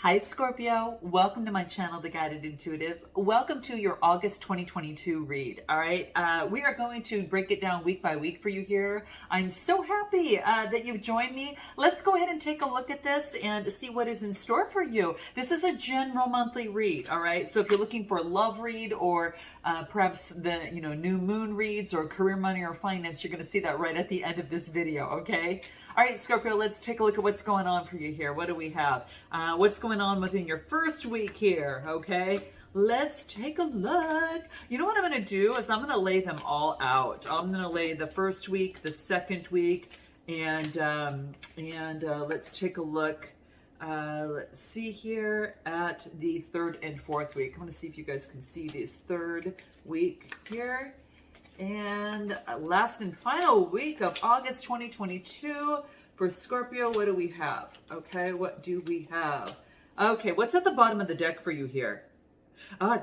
Hi Scorpio, welcome to my channel, The Guided Intuitive. Welcome to your August 2022 read, all right? We are going to break it down week by week for you here. I'm so happy that you've joined me. Let's go ahead and take a look at this and see what is in store for you. This is a general monthly read, all right? So if you're looking for a love read or perhaps the new moon reads or career, money, or finance, you're going to see that right at the end of this video, okay? All right, Scorpio, let's take a look at what's going on for you here. What do we have? What's going on within your first week here, okay? Let's take a look. You know what I'm going to do is I'm going to lay them all out. I'm going to lay the first week, the second week, and let's take a look. Let's see here at the third and fourth week. I'm going to see if you guys can see this third week here. And last and final week of August 2022 for Scorpio, what do we have? Okay, what do we have? Okay, what's at the bottom of the deck for you here?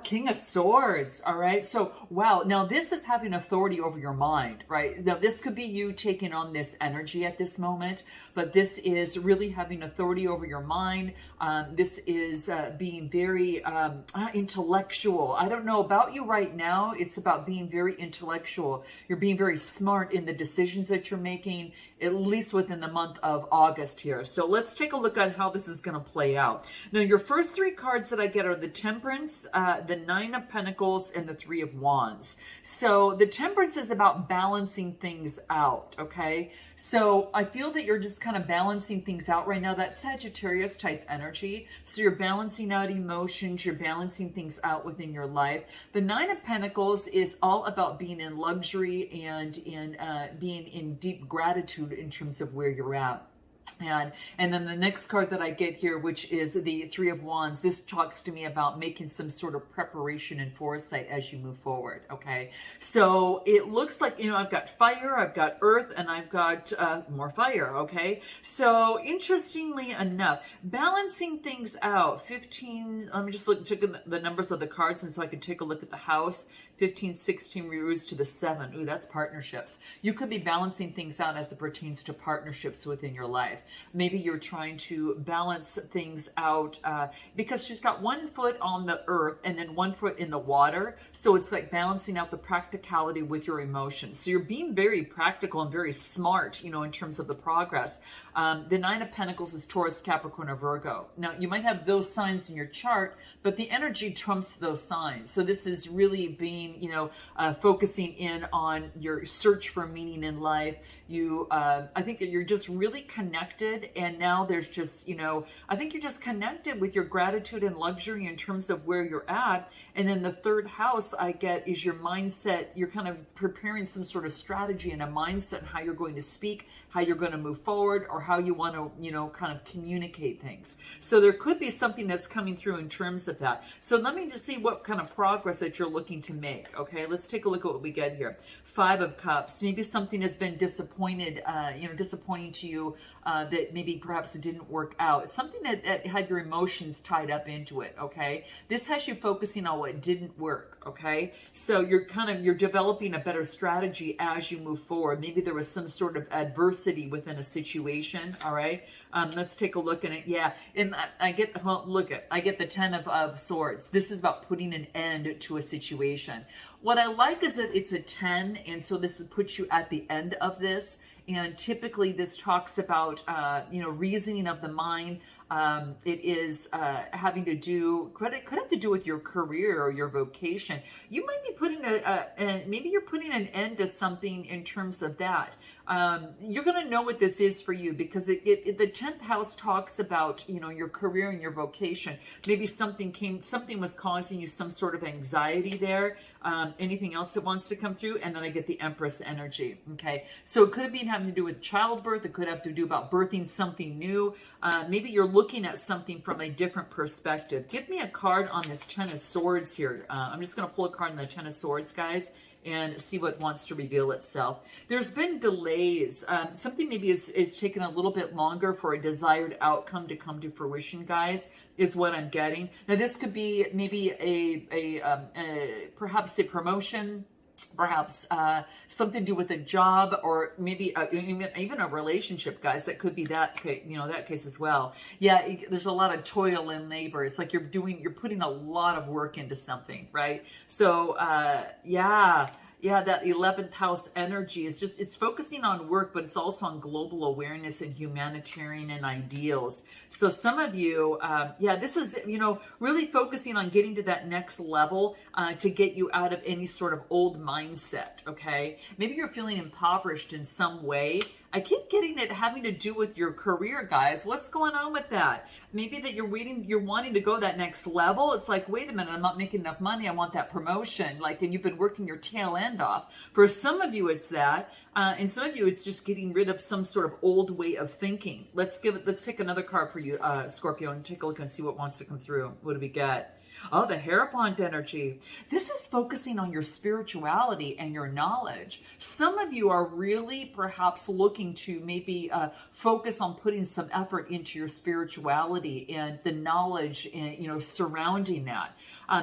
King of Swords, all right? So, wow, now this is having authority over your mind, right? Now, this could be you taking on this energy at this moment, but this is really having authority over your mind. This is being very intellectual. I don't know about you right now. It's about being very intellectual. You're being very smart in the decisions that you're making, at least within the month of August here. So let's take a look at how this is going to play out. Now, your first three cards that I get are the Temperance, the Nine of Pentacles, and the Three of Wands. So the Temperance is about balancing things out, okay? So I feel that you're just kind of balancing things out right now, that Sagittarius type energy. So you're balancing out emotions, you're balancing things out within your life. The Nine of Pentacles is all about being in luxury and in being in deep gratitude in terms of where you're at. And then the next card that I get here, which is the Three of Wands, this talks to me about making some sort of preparation and foresight as you move forward, okay? So it looks like, I've got fire, I've got earth, and I've got more fire, okay? So interestingly enough, balancing things out, 15, let me just look at the numbers of the cards and so I can take a look at the house. 15, 16 removes to the 7. Ooh, that's partnerships. You could be balancing things out as it pertains to partnerships within your life. Maybe you're trying to balance things out because she's got one foot on the earth and then one foot in the water. So it's like balancing out the practicality with your emotions. So you're being very practical and very smart, in terms of the progress. The Nine of Pentacles is Taurus, Capricorn, or Virgo. Now, you might have those signs in your chart, but the energy trumps those signs. So this is really being, focusing in on your search for meaning in life. I think that you're just really connected, and now there's just, I think you're just connected with your gratitude and luxury in terms of where you're at. And then the third house I get is your mindset. You're kind of preparing some sort of strategy and a mindset on how you're going to speak, how you're going to move forward, or how you want to, kind of communicate things. So there could be something that's coming through in terms of that. So let me just see what kind of progress that you're looking to make. Okay, let's take a look at what we get here. Five of Cups. Maybe something has been disappointing to you that maybe perhaps it didn't work out. It's something that had your emotions tied up into it. Okay, this has you focusing on what didn't work. Okay, so you're developing a better strategy as you move forward. Maybe there was some sort of adversity within a situation. All right, let's take a look at it. Yeah, and I get the Ten of Swords. This is about putting an end to a situation. What I like is that it's a 10, and so this puts you at the end of this. And typically this talks about, reasoning of the mind. It is having to do, it could have to do with your career or your vocation. You might be putting maybe you're putting an end to something in terms of that. You're going to know what this is for you because the 10th house talks about, your career and your vocation. Maybe something was causing you some sort of anxiety there. Anything else that wants to come through, and then I get the Empress energy. Okay, so it could have been having to do with childbirth. It could have to do about birthing something new. Maybe you're looking at something from a different perspective. Give me a card on this Ten of Swords here. I'm just going to pull a card on the Ten of Swords, guys, and see what wants to reveal itself. There's been delays. Something maybe is taken a little bit longer for a desired outcome to come to fruition, guys, is what I'm getting. Now, this could be maybe perhaps a promotion. perhaps something to do with a job, or maybe even a relationship, guys. That could be that case, that case as well. Yeah, there's a lot of toil and labor. It's like you're putting a lot of work into something, right? So yeah, that 11th house energy is it's focusing on work, but it's also on global awareness and humanitarian and ideals. So some of you, this is, really focusing on getting to that next level to get you out of any sort of old mindset, okay? Maybe you're feeling impoverished in some way. I keep getting it having to do with your career, guys. What's going on with that? Maybe that you're wanting to go that next level. It's like, wait a minute, I'm not making enough money. I want that promotion. And you've been working your tail end off. For some of you, it's that. And some of you, it's just getting rid of some sort of old way of thinking. Let's take another card for you, Scorpio, and take a look and see what wants to come through. What do we get? Oh, the Hierophant energy. This is focusing on your spirituality and your knowledge. Some of you are really perhaps looking to maybe focus on putting some effort into your spirituality and the knowledge and, surrounding that.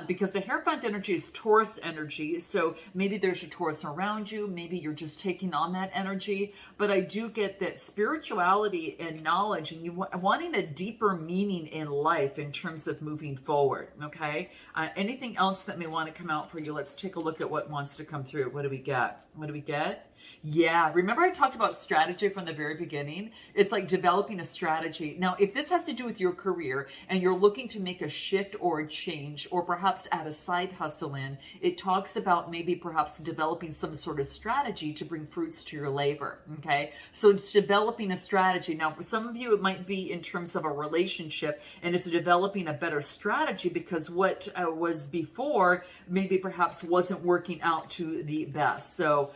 Because the Hierophant energy is Taurus energy. So maybe there's a Taurus around you. Maybe you're just taking on that energy. But I do get that spirituality and knowledge and you wanting a deeper meaning in life in terms of moving forward. Okay. Anything else that may want to come out for you? Let's take a look at what wants to come through. What do we get? What do we get? Yeah, remember I talked about strategy from the very beginning? It's like developing a strategy. Now, if this has to do with your career and you're looking to make a shift or a change or perhaps add a side hustle in, it talks about maybe perhaps developing some sort of strategy to bring fruits to your labor, okay? So it's developing a strategy. Now, for some of you, it might be in terms of a relationship and it's developing a better strategy because what was before maybe perhaps wasn't working out to the best. So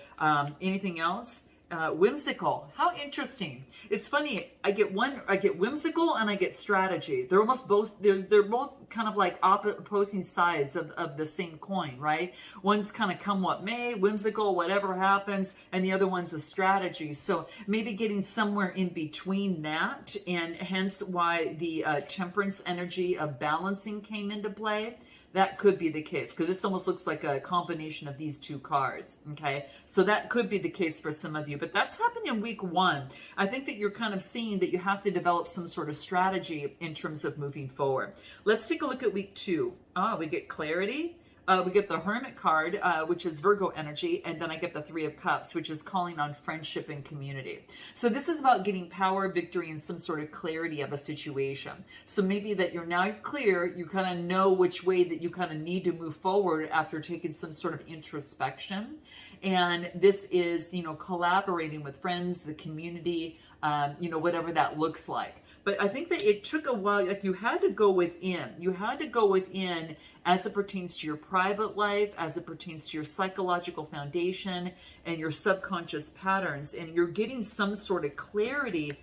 anything else? Whimsical. How interesting. It's funny. I get whimsical and I get strategy. They're almost both, they're both kind of like opposing sides of the same coin, right? One's kind of come what may, whimsical, whatever happens, and the other one's a strategy. So maybe getting somewhere in between that, and hence why the temperance energy of balancing came into play. That could be the case because this almost looks like a combination of these two cards, okay? So that could be the case for some of you, but that's happening in week 1. I think that you're kind of seeing that you have to develop some sort of strategy in terms of moving forward. Let's take a look at week 2. Oh, we get clarity. We get the Hermit card, which is Virgo energy, and then I get the 3 of Cups, which is calling on friendship and community. So this is about getting power, victory, and some sort of clarity of a situation. So maybe that you're now clear, you kind of know which way that you kind of need to move forward after taking some sort of introspection. And this is, collaborating with friends, the community, whatever that looks like. But I think that it took a while, like you had to go within. You had to go within as it pertains to your private life, as it pertains to your psychological foundation and your subconscious patterns. And you're getting some sort of clarity,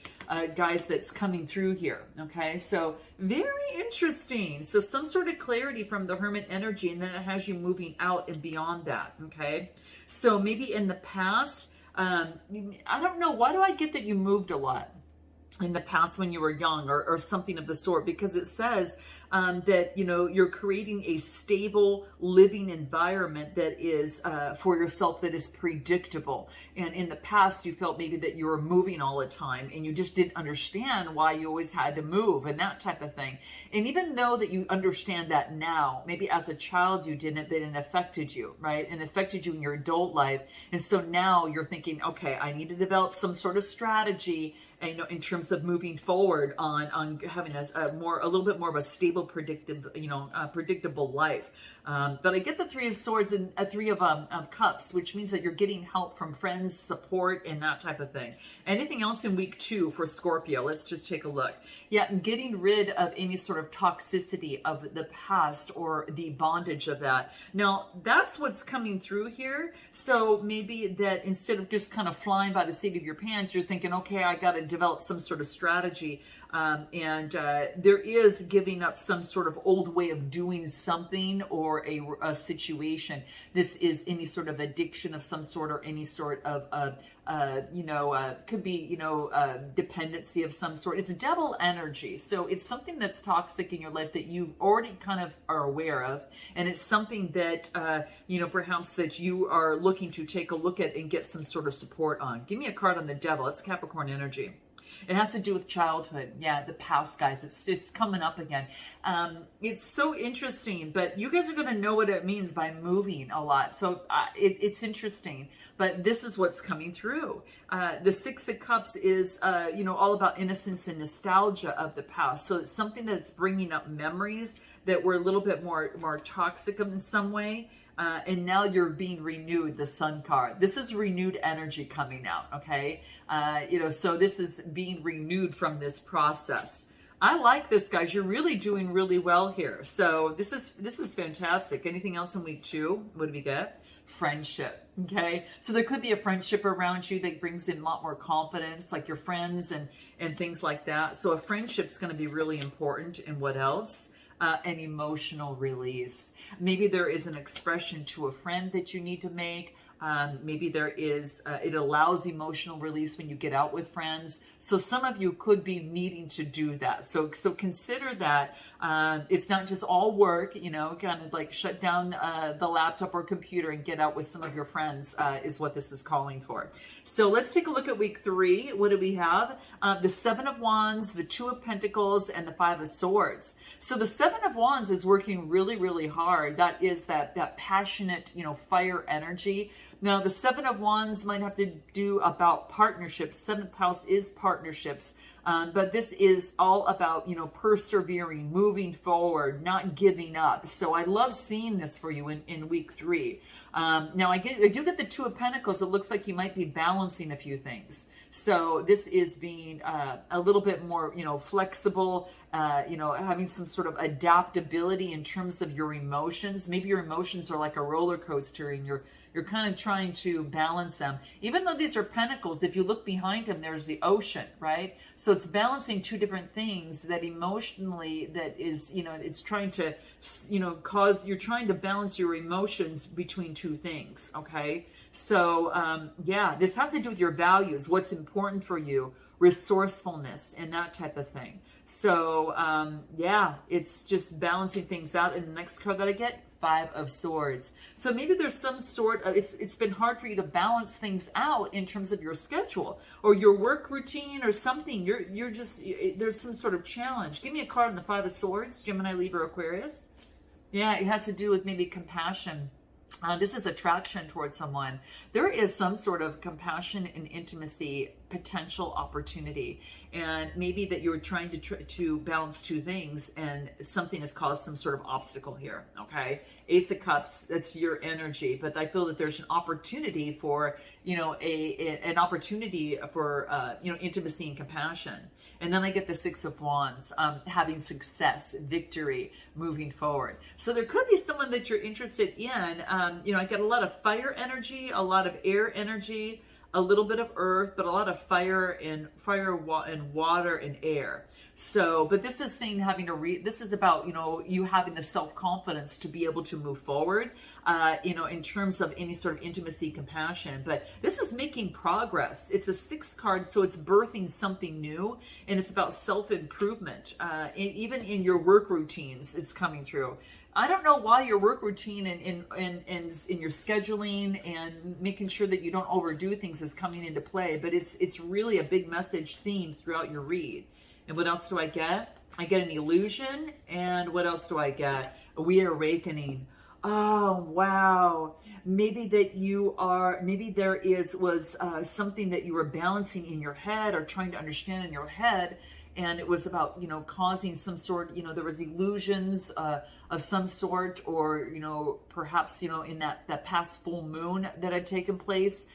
guys, that's coming through here. Okay, so very interesting. So some sort of clarity from the Hermit energy, and then it has you moving out and beyond that. Okay, so maybe in the past, I don't know, why do I get that you moved a lot in the past when you were young or something of the sort? Because it says that, you're creating a stable living environment that is for yourself, that is predictable. And in the past, you felt maybe that you were moving all the time and you just didn't understand why you always had to move and that type of thing. And even though that you understand that now, maybe as a child you didn't, but it affected you, right? And affected you in your adult life. And so now you're thinking, okay, I need to develop some sort of strategy, in terms of moving forward on having a little bit more of a stable, predictable life. But I get the 3 of Swords and a 3 of Cups, which means that you're getting help from friends, support, and that type of thing. Anything else in week 2 for Scorpio? Let's just take a look. Yeah, getting rid of any sort of toxicity of the past or the bondage of that. Now, that's what's coming through here. So maybe that instead of just kind of flying by the seat of your pants, you're thinking, okay, I got to develop some sort of strategy There is giving up some sort of old way of doing something or a situation. This is any sort of addiction of some sort or any sort of could be, dependency of some sort. It's devil energy. So it's something that's toxic in your life that you already kind of are aware of. And it's something that, perhaps that you are looking to take a look at and get some sort of support on. Give me a card on the devil. It's Capricorn energy. It has to do with childhood. Yeah, the past, guys. It's coming up again. It's so interesting, but you guys are going to know what it means by moving a lot. So it's interesting, but this is what's coming through. The Six of Cups is, all about innocence and nostalgia of the past. So it's something that's bringing up memories that were a little bit more toxic in some way. And now you're being renewed, the Sun card. This is renewed energy coming out, okay? So this is being renewed from this process. I like this, guys. You're really doing really well here. So this is fantastic. Anything else in week 2? What do we get? Friendship, okay? So there could be a friendship around you that brings in a lot more confidence, like your friends and things like that. So a friendship's going to be really important. And what else? An emotional release. Maybe there is an expression to a friend that you need to make. Maybe there is, it allows emotional release when you get out with friends. So some of you could be needing to do that. So consider that it's not just all work, kind of like shut down the laptop or computer and get out with some of your friends is what this is calling for. So let's take a look at week 3. What do we have? The Seven of Wands, the Two of Pentacles, and the Five of Swords. So the Seven of Wands is working really, really hard. That is that passionate, fire energy. Now, the Seven of Wands might have to do about partnerships. Seventh house is partnerships. But this is all about, persevering, moving forward, not giving up. So I love seeing this for you in week 3. Now, I do get the Two of Pentacles. It looks like you might be balancing a few things. So this is being a little bit more, flexible, having some sort of adaptability in terms of your emotions. Maybe your emotions are like a roller coaster and you're kind of trying to balance them. Even though these are pentacles, if you look behind them, there's the ocean, right? So it's balancing two different things that emotionally, that is, it's trying to, you're trying to balance your emotions between two things, okay? So, this has to do with your values, what's important for you, resourcefulness, and that type of thing. So, it's just balancing things out. And the next card that I get, Five of Swords. So maybe there's some sort of, it's been hard for you to balance things out in terms of your schedule or your work routine or something. You're just, there's some sort of challenge. Give me a card on the Five of Swords, Gemini, Libra, Aquarius. Yeah, it has to do with maybe compassion. This is attraction towards someone. There is some sort of compassion and intimacy potential opportunity, and maybe that you're trying to balance two things, and something has caused some sort of obstacle here. Okay, Ace of Cups. That's your energy, but I feel that there's an opportunity for an opportunity for intimacy and compassion. And then I get the Six of Wands, having success, victory, moving forward. So there could be someone that you're interested in. I get a lot of fire energy, a lot of air energy, a little bit of earth, but a lot of fire and water and air. So, but this is saying this is about, you having the self-confidence to be able to move forward, in terms of any sort of intimacy, compassion. But this is making progress. It's a 6 card, so it's birthing something new, and it's about self-improvement. Even in your work routines, it's coming through. I don't know why your work routine and in your scheduling and making sure that you don't overdo things is coming into play, but it's really a big message theme throughout your read. And what else do I get? I get an illusion. And what else do I get? A reawakening. Oh, wow. Maybe there was something that you were balancing in your head or trying to understand in your head. And it was about, causing some sort, there was illusions of some sort, or, perhaps, in that past full moon that had taken place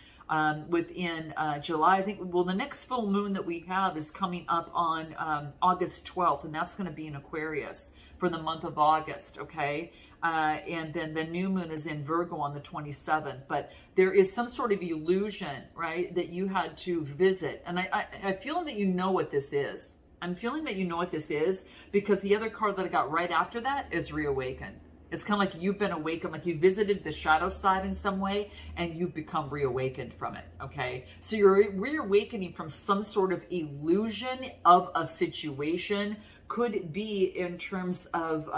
within July. I think, the next full moon that we have is coming up on August 12th, and that's going to be in Aquarius for the month of August, okay? And then the new moon is in Virgo on the 27th. But there is some sort of illusion, right, that you had to visit. And I feel that you know what this is. I'm feeling that you know what this is, because the other card that I got right after that is reawakened. It's kind of like you've been awakened, like you visited the shadow side in some way and you've become reawakened from it, okay? So you're reawakening from some sort of illusion of a situation. Could be in terms of,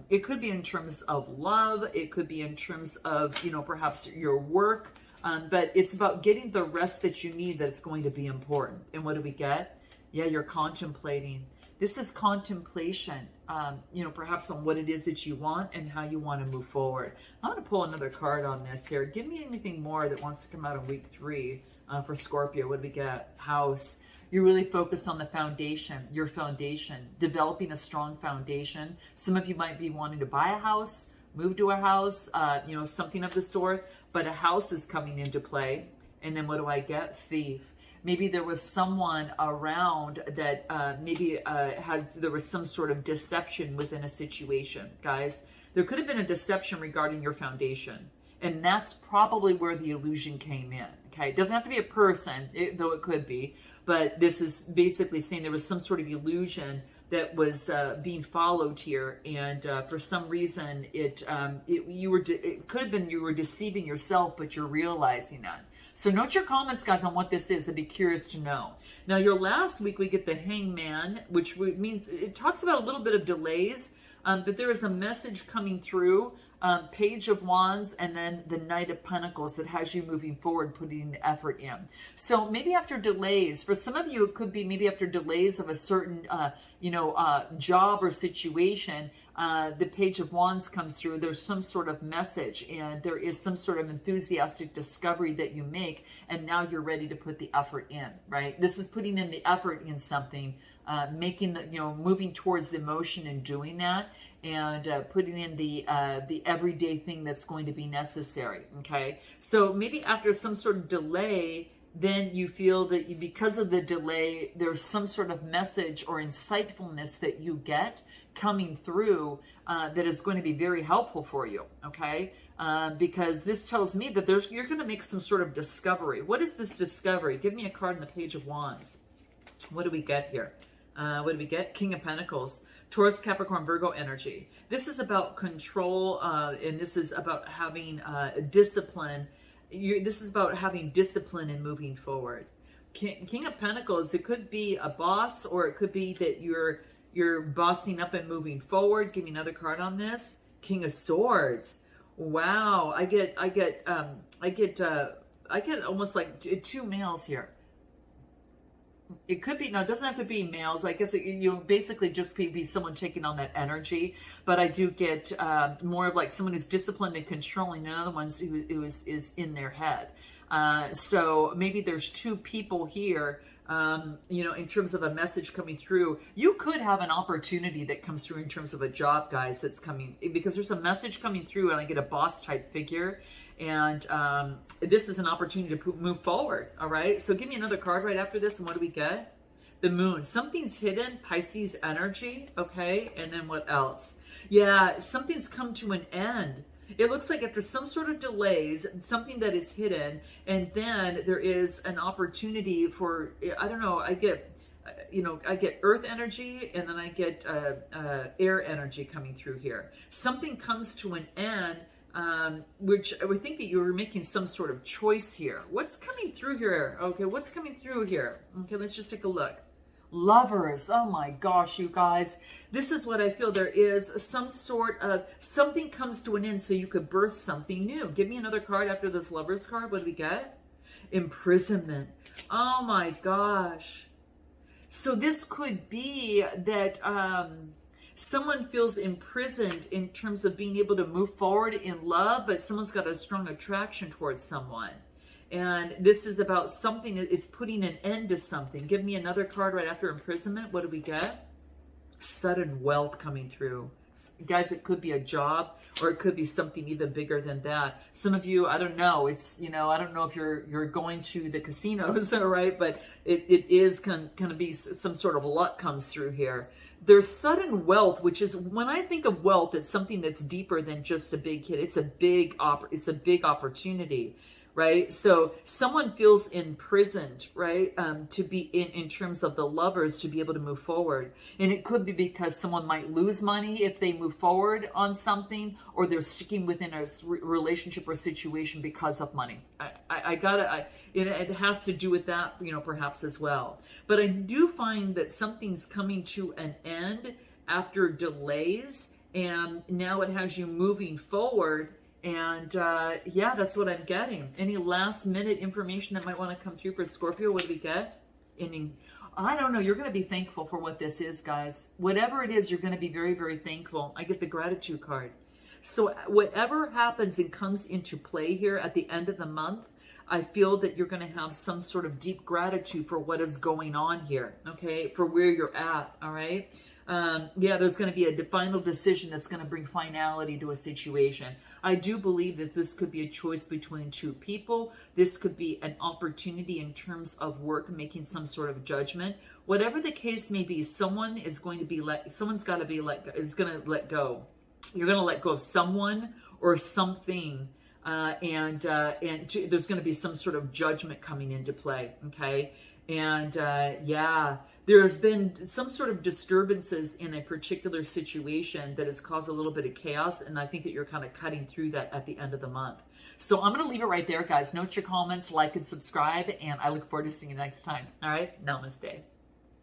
it could be in terms of love. It could be in terms of, you know, perhaps your work. But it's about getting the rest that you need that's going to be important. And what do we get? Yeah, you're contemplating. This is contemplation, you know, perhaps on what it is that you want and how you want to move forward. I'm going to pull another card on this here. Give me anything more that wants to come out in week 3 for Scorpio. What do we get? House. You're really focused on the foundation, your foundation, developing a strong foundation. Some of you might be wanting to buy a house, move to a house, you know, something of the sort, but a house is coming into play. And then what do I get? Thief. Maybe there was someone around that there was some sort of deception within a situation, guys. There could have been a deception regarding your foundation. And that's probably where the illusion came in, okay? It doesn't have to be a person, though it could be. But this is basically saying there was some sort of illusion that was being followed here. And for some reason, it could have been you were deceiving yourself, but you're realizing that. So note your comments, guys, on what this is. I'd be curious to know. Now, your last week, we get the Hangman, which means it talks about a little bit of delays, but there is a message coming through, Page of Wands, and then the Knight of Pentacles that has you moving forward, putting the effort in. So maybe after delays, for some of you, it could be maybe after delays of a certain, job or situation, the Page of Wands comes through. There's some sort of message, and there is some sort of enthusiastic discovery that you make, and now you're ready to put the effort in, right? This is putting in the effort in something, making the, moving towards the emotion and doing that, and putting in the everyday thing that's going to be necessary, okay? So maybe after some sort of delay, then you feel that because of the delay, there's some sort of message or insightfulness that you get coming through that is going to be very helpful for you, okay? Because this tells me that you're going to make some sort of discovery. What is this discovery? Give me a card in the Page of Wands. What do we get here? What do we get? King of Pentacles. Taurus, Capricorn, Virgo energy. This is about control, and this is about having discipline. This is about having discipline and moving forward. King of Pentacles, it could be a boss, or it could be that you're bossing up and moving forward. Give me another card on this. King of Swords. Wow, I get almost like 2 males here. It could be, no, it doesn't have to be males. I guess basically just be someone taking on that energy. But I do get more of like someone who's disciplined and controlling, and other ones who is in their head. So maybe there's 2 people here, in terms of a message coming through. You could have an opportunity that comes through in terms of a job, guys, that's coming, because there's a message coming through and I get a boss type figure. And this is an opportunity to move forward, all right? So give me another card right after this, and what do we get? The Moon. Something's hidden, Pisces energy, okay? And then what else? Yeah, something's come to an end. It looks like after some sort of delays, something that is hidden, and then there is an opportunity for, I don't know, I get earth energy, and then I get air energy coming through here. Something comes to an end, which I would think that you were making some sort of choice here. What's coming through here? Okay, what's coming through here? Okay, let's just take a look. Lovers. Oh my gosh, you guys. This is what I feel. There is some sort of, something comes to an end so you could birth something new. Give me another card after this Lovers card. What do we get? Imprisonment. Oh my gosh. So this could be that, someone feels imprisoned in terms of being able to move forward in love, but someone's got a strong attraction towards someone. And this is about something that is putting an end to something. Give me another card right after imprisonment. What do we get? Sudden wealth coming through. Guys, it could be a job, or it could be something even bigger than that. Some of you, I don't know. It's, I don't know if you're going to the casinos, all right? But it is going to be some sort of luck comes through here. There's sudden wealth, which is, when I think of wealth, it's something that's deeper than just a big hit. It's a big opportunity. right? So someone feels imprisoned, right? To be in terms of the lovers to be able to move forward. And it could be because someone might lose money if they move forward on something, or they're sticking within a relationship or situation because of money. It has to do with that, perhaps as well. But I do find that something's coming to an end after delays, and now it has you moving forward. And yeah, that's what I'm getting. Any last minute information that might want to come through for Scorpio? What do we get? I don't know. You're going to be thankful for what this is, guys. Whatever it is, you're going to be very, very thankful. I get the gratitude card. So whatever happens and comes into play here at the end of the month, I feel that you're going to have some sort of deep gratitude for what is going on here, okay? For where you're at, all right? Yeah, there's going to be a final decision that's going to bring finality to a situation. I do believe that this could be a choice between two people. This could be an opportunity in terms of work, making some sort of judgment. Whatever the case may be, someone is going to be someone's got to be is going to let go. You're going to let go of someone or something. And there's going to be some sort of judgment coming into play. Okay. And, yeah, there's been some sort of disturbances in a particular situation that has caused a little bit of chaos. And I think that you're kind of cutting through that at the end of the month. So I'm going to leave it right there, guys. Note your comments, like and subscribe, and I look forward to seeing you next time. All right. Namaste.